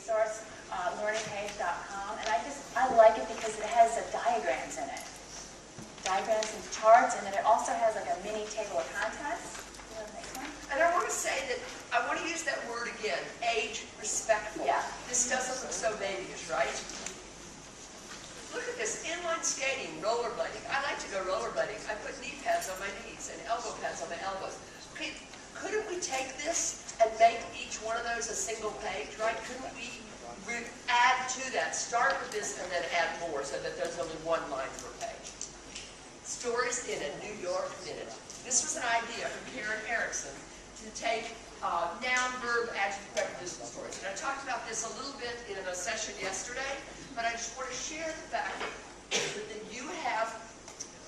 resource, learningpage.com, and I like it because it has diagrams in it. Diagrams and charts, and then it also has like a mini table of contents. And I want to say that, I want to use that word again, age respectful. Yeah. This doesn't look so babyish, right? Look at this, inline skating, rollerblading. I like to go rollerblading. I put knee pads on my knees and elbow pads on my elbows. Okay, couldn't we take this and make each one of those a single page, right? Couldn't we add to that, start with this and then add more so that there's only one line per page? Stories in a New York Minute. This was an idea from Karen Erickson to take noun, verb, adjective, prepositional stories. And I talked about this a little bit in a session yesterday, but I just want to share the fact that you have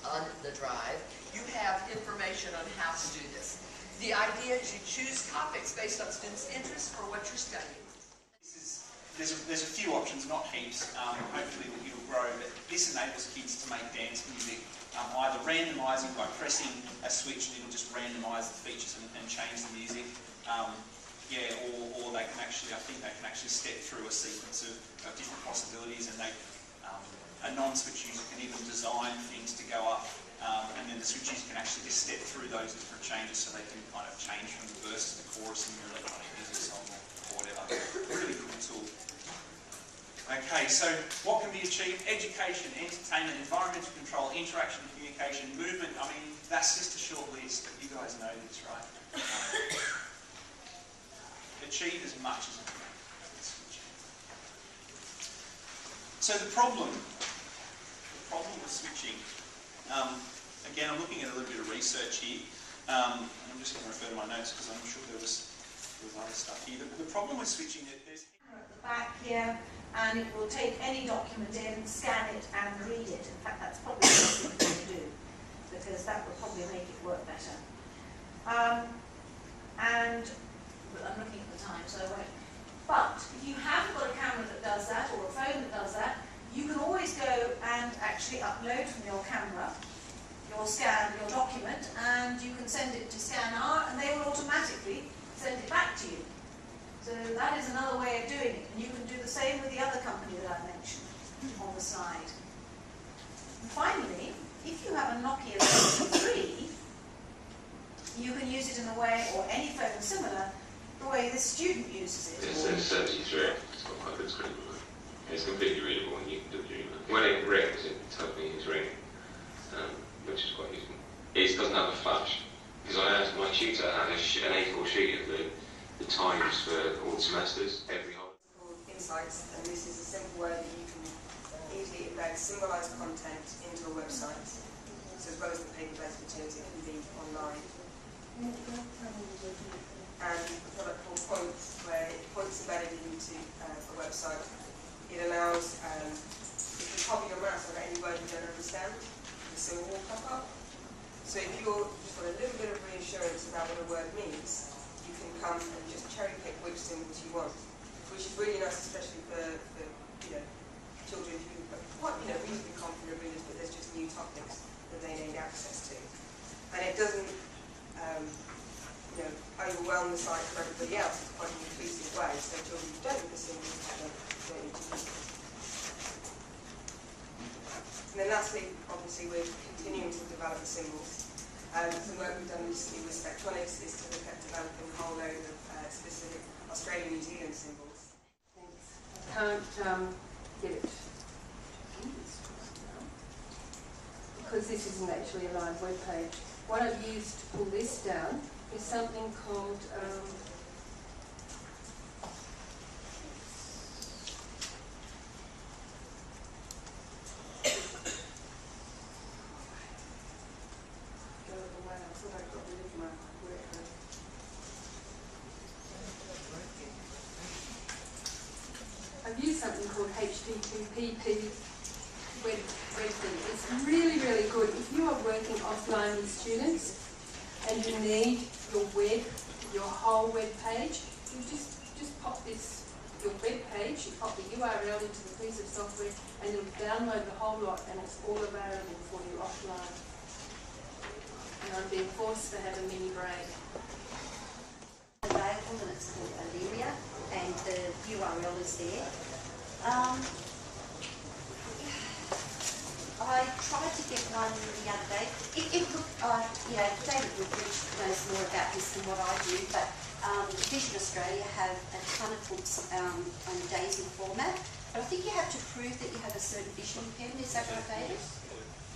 on the drive, you have information on how to do this. The idea is you choose topics based on students' interests or what you're studying. There's a few options, not heaps. Hopefully it'll grow, but this enables kids to make dance music either randomising by pressing a switch and it'll just randomise the features and change the music. Or they can actually, I think they can actually step through a sequence of different possibilities, and a non-switch user can even design things to go up, and then the switch user can actually just step through those different changes so they can kind of change from the verse to the chorus in your electronic music song or whatever. Really cool tool. Okay, so what can be achieved? Education, entertainment, environmental control, interaction, communication, movement. I mean, that's just a short list, but you guys know this, right? Achieve as much as you can. So the problem with switching, again, I'm looking at a little bit of research here, and I'm just going to refer to my notes because I'm sure there was other stuff here. The problem with switching, there's at the back here, and it will take any document in, scan it, and read it. In fact, that's probably the best thing to do, because that will probably make it work better. But I'm looking at the time, so I won't. But if you haven't got a camera that does that, or a phone that does that, you can always go and actually upload from your camera your document, and you can send it to ScanR, and they will automatically send it back to you. So that is another way of doing it, and you can do the same with the other company that I mentioned on the slide. And finally, if you have a Nokia 33, you can use it in a way, or any phone similar, the way the student uses it. It says 73. It's got quite a good screen on it. It's completely readable and you can do it. When it rings, it tells me it's ringing, which is quite useful. It doesn't have a flash, because I asked my tutor had an A4 sheet of the times for all the semesters, every holiday. Insights, and this is a simple way that you can easily embed symbolised content into a website. So as well as the paper-based materials, it can be online. And a product called Points, where Points embedded into a website. It allows, if you copy your mouse on any word you don't understand, the symbol will pop up. So if you're just want a little bit of reassurance about what a word means, you can come and just cherry pick which symbols you want, which is really nice, especially for children who are quite reasonably confident readers, but there's just new topics that they need access to. And it doesn't overwhelm the site for everybody else. It's quite an inclusive way, so children who don't need the symbols don't need to use it. And then lastly, obviously, we're continuing to develop the symbols. Some work we've done recently with Spectronics is to look at developing a whole load of specific Australian New Zealand symbols. I can't get it because this isn't actually a live web page. What I've used to pull this down is something called I've used something called HTTP web thing. It's really, really good. If you are working offline with students and you need your whole web page, you just pop your web page, you pop the URL into the piece of software and it'll download the whole lot and it's all available for you offline. And I'm being forced to have a mini break. available, and it's called Illyria, and the URL is there. I tried to get one the other day. David Woodbridge knows more about this than what I do, but Vision Australia have a ton of books on DAISY format. But I think you have to prove that you have a certain vision impairment. Is that right, David?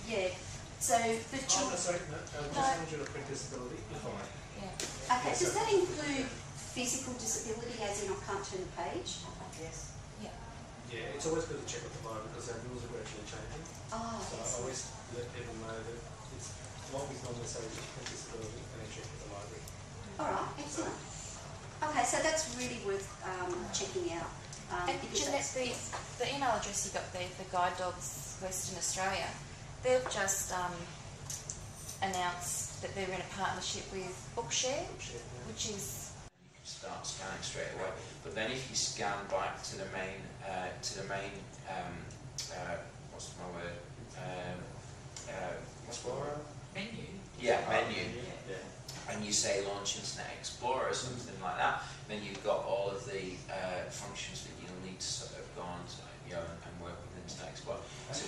Yeah. So the children. Sorry, no, just print disability. Fine. Okay. Does that include physical disability, as in I can't turn the page? Yes. Yeah, it's always good to check with the library because our rules are gradually changing. Oh, So I always let people know that it's what we normally say is print disability and then check with the library. all right. Excellent. Okay, so that's really worth checking out. And Because Jeanette, the email address you got there for Guide Dogs Western Australia, they've just announced that they're in a partnership with Bookshare, which is You can start scanning straight away. But then if you scan back to the main, what's my word? What's the word? Menu. Yeah, menu. And you say launch Internet Explorer or something like that, then you've got all of the functions that you'll need to sort of go on to, and work with Internet Explorer. So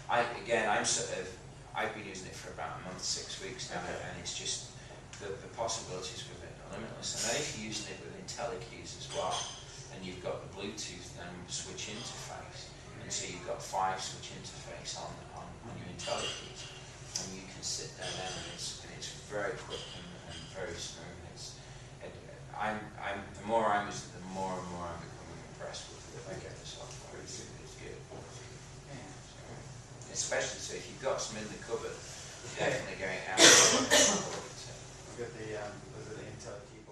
I've been using it for about a month, 6 weeks now, and it's just the possibilities with it are limitless. And then if you're using it with IntelliKeys as well, and you've got the Bluetooth switch interface, and so you've got 5 switch interface on your IntelliKeys, and you can sit there then, and it's very quick and very smooth. The more I'm using it, the more and more I'm becoming impressed with the software. It's good. Especially so if you've got some in the cupboard, definitely going out. We've got the IntelliKey